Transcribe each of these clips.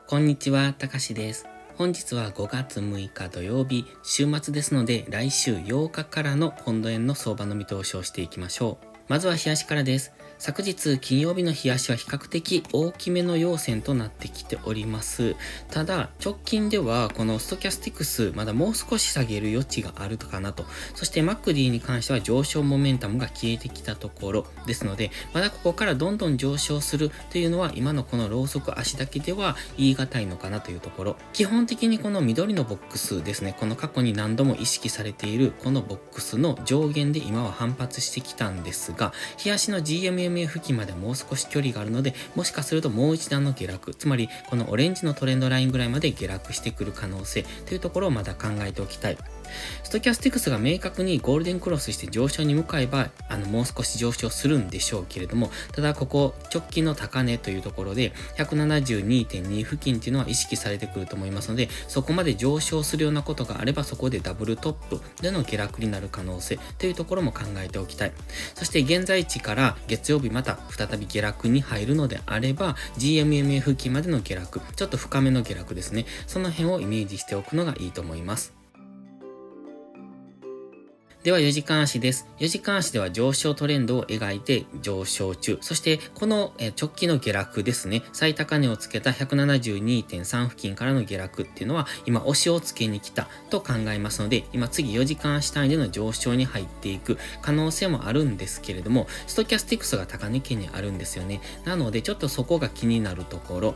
こんにちは、たかしです。本日は5月6日土曜日、週末ですので来週8日からのポンド円の相場の見通しをしていきましょう。まずは日足からです。昨日金曜日の日足は比較的大きめの陽線となってきております。ただ直近ではこのストキャスティクスまだもう少し下げる余地があるかなと。そして MACD に関しては上昇モメンタムが消えてきたところですので、まだここからどんどん上昇するというのは今のこのローソク足だけでは言い難いのかなというところ。基本的にこの緑のボックスですね、この過去に何度も意識されているこのボックスの上限で今は反発してきたんですが、日足の GMMA 付近までもう少し距離があるので、もしかするともう一段の下落、つまりこのオレンジのトレンドラインぐらいまで下落してくる可能性というところをまだ考えておきたい。ストキャスティクスが明確にゴールデンクロスして上昇に向かえば、もう少し上昇するんでしょうけれども、ただここ直近の高値というところで 172.2 付近っていうのは意識されてくると思いますので、そこまで上昇するようなことがあれば、そこでダブルトップでの下落になる可能性というところも考えておきたい。そして現在地から月曜日また再び下落に入るのであれば、GMMA 付近までの下落、ちょっと深めの下落ですね。その辺をイメージしておくのがいいと思います。では4時間足です。4時間足では上昇トレンドを描いて上昇中。そしてこの直近の下落ですね。最高値をつけた 172.3 付近からの下落っていうのは今押しをつけに来たと考えますので、今次4時間足単位での上昇に入っていく可能性もあるんですけれども、ストキャスティクスが高値圏にあるんですよね。なのでちょっとそこが気になるところ。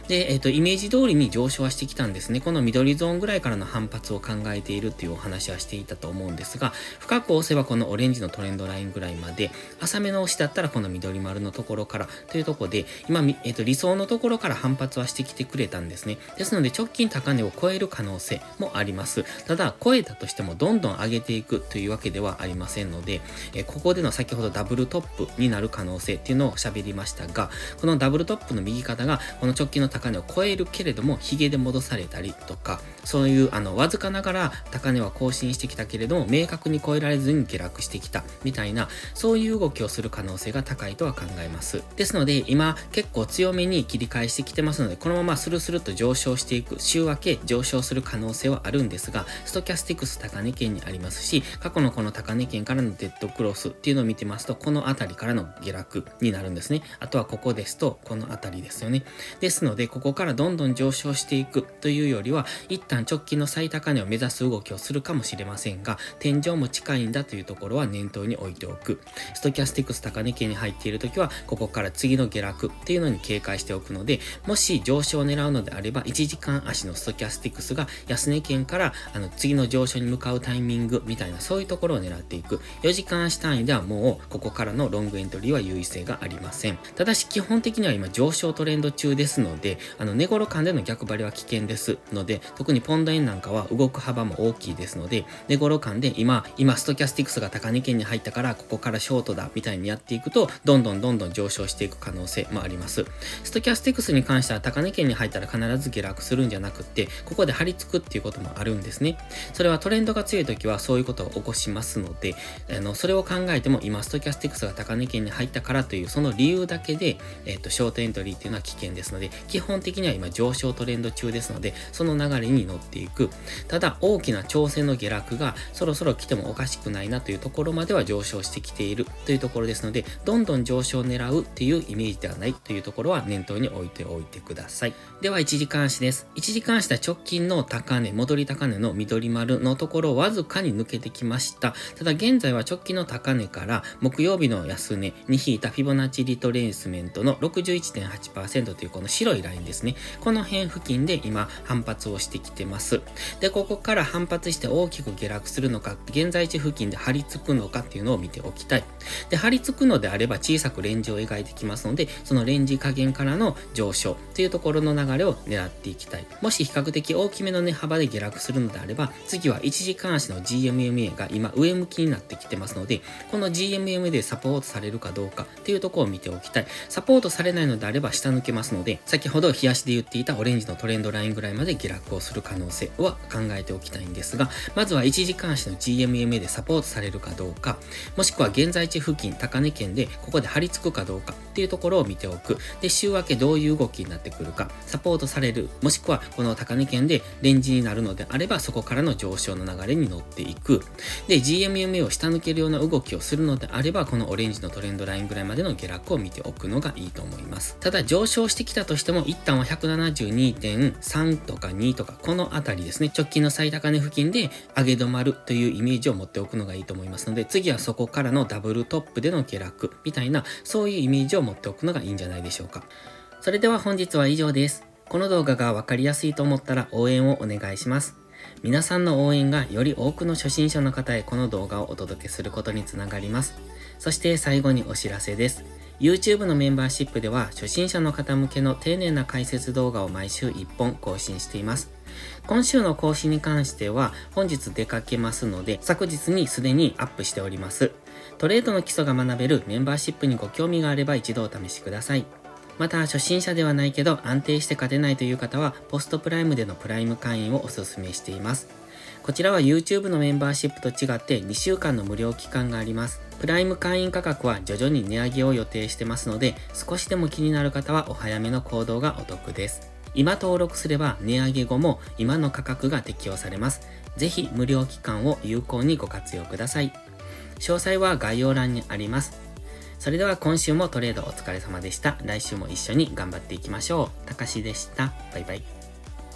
で、イメージ通りに上昇はしてきたんですね。この緑ゾーンぐらいからの反発を考えているっていうお話はしていたと思うんですが、深く押せばこのオレンジのトレンドラインぐらいまで、浅めの押しだったらこの緑丸のところからというところで、今、理想のところから反発はしてきてくれたんですね。ですので直近高値を超える可能性もあります。ただ、超えたとしてもどんどん上げていくというわけではありませんので、ここでの先ほどダブルトップになる可能性っていうのを喋りましたが、このダブルトップの右肩がこの直近の高値を超えるけれども、ヒゲで戻されたりとか、そういうわずかながら高値は更新してきたけれども、明確に超えられずに下落してきたみたいな、そういう動きをする可能性が高いとは考えます。ですので今結構強めに切り返してきてますので、このままスルスルと上昇していく、週明け上昇する可能性はあるんですが、ストキャスティクス高値圏にありますし、過去のこの高値圏からのデッドクロスっていうのを見てますと、この辺りからの下落になるんですね。あとはここですとこの辺りですよね。ですのでここからどんどん上昇していくというよりは、一旦直近の最高値を目指す動きをするかもしれませんが、天井も近いんだというところは念頭に置いておく。ストキャスティクス高値圏に入っているときは、ここから次の下落っていうのに警戒しておくので、もし上昇を狙うのであれば、1時間足のストキャスティクスが安値圏から次の上昇に向かうタイミングみたいな、そういうところを狙っていく。4時間足単位ではもうここからのロングエントリーは優位性がありません。ただし基本的には今上昇トレンド中ですので、値頃間での逆張りは危険ですので、特にポンド円なんかは動く幅も大きいですので、値頃間で今ストキャスティクスが高値圏に入ったからここからショートだみたいにやっていくと、どんどん上昇していく可能性もあります。ストキャスティクスに関しては高値圏に入ったら必ず下落するんじゃなくって、ここで張り付くっていうこともあるんですね。それはトレンドが強い時はそういうことを起こしますので、それを考えても今ストキャスティクスが高値圏に入ったからというその理由だけで、ショートエントリーっていうのは危険ですので、基本的には今上昇トレンド中ですので、その流れに乗っていく。ただ大きな挑戦の下落がそろそろ来てもおかしくないなというところまでは上昇してきているというところですので、どんどん上昇を狙うっていうイメージではないというところは念頭に置いておいてください。では1時間足です。1時間足では直近の高値、戻り高値の緑丸のところをわずかに抜けてきました。ただ現在は直近の高値から木曜日の安値に引いたフィボナッチリトレースメントの 61.8% というこの白いラインですね。この辺付近で今反発をしてきてます。で、ここから反発して大きく下落するのか、現在地付近で張り付くのかっていうのを見ておきたい。で、張り付くのであれば小さくレンジを描いてきますので、そのレンジ加減からの上昇っていうところの流れを狙っていきたい。もし比較的大きめの値幅で下落するのであれば、次は1時間足の GMMA が今上向きになってきてますので、この GMMA でサポートされるかどうかっていうところを見ておきたい。サポートされないのであれば下抜けますので、先ほど日足で言っていたオレンジのトレンドラインぐらいまで下落をする可能性は考えておきたいんですが、まずは1時間足の GMMA でサポートされるかどうか、もしくは現在在地付近、高値圏でここで張り付くかどうかっていうところを見ておく。で、週明けどういう動きになってくるか、サポートされる、もしくはこの高値圏でレンジになるのであれば、そこからの上昇の流れに乗っていく。で、GMMA を下抜けるような動きをするのであれば、このオレンジのトレンドラインぐらいまでの下落を見ておくのがいいと思います。ただ、上昇してきたとしても、一旦は 172.3 とか2とか、このあたりですね、直近の最高値付近で上げ止まるというイメージを持っておくのがいいと思いますので、次はそこからのダブルトップでの下落みたいな、そういうイメージを持っておくのがいいんじゃないでしょうか。それでは本日は以上です。この動画がわかりやすいと思ったら応援をお願いします。皆さんの応援がより多くの初心者の方へこの動画をお届けすることにつながります。そして最後にお知らせです。YouTube のメンバーシップでは初心者の方向けの丁寧な解説動画を毎週1本更新しています。今週の更新に関しては本日出かけますので、昨日にすでにアップしております。トレードの基礎が学べるメンバーシップにご興味があれば一度お試しください。また初心者ではないけど安定して勝てないという方はポストプライムでのプライム会員をお勧めしています。こちらは YouTube のメンバーシップと違って2週間の無料期間があります。プライム会員価格は徐々に値上げを予定してますので、少しでも気になる方はお早めの行動がお得です。今登録すれば値上げ後も今の価格が適用されます。ぜひ無料期間を有効にご活用ください。詳細は概要欄にあります。それでは今週もトレードお疲れ様でした。来週も一緒に頑張っていきましょう。たかしでした。バイバイ。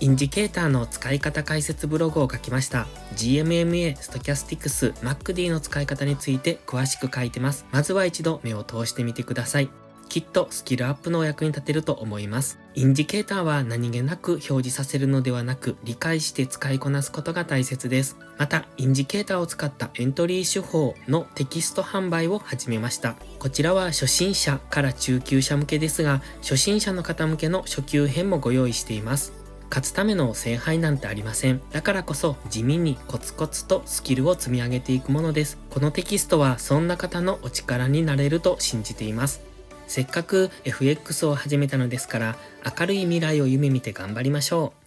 インジケーターの使い方解説ブログを書きました。GMMA、ストキャスティクス、MACD の使い方について詳しく書いてます。まずは一度目を通してみてください。きっとスキルアップのお役に立てると思います。インジケーターは何気なく表示させるのではなく、理解して使いこなすことが大切です。また、インジケーターを使ったエントリー手法のテキスト販売を始めました。こちらは初心者から中級者向けですが、初心者の方向けの初級編もご用意しています。勝つための聖杯なんてありません。だからこそ地味にコツコツとスキルを積み上げていくものです。このテキストはそんな方のお力になれると信じています。せっかく FX を始めたのですから、明るい未来を夢見て頑張りましょう。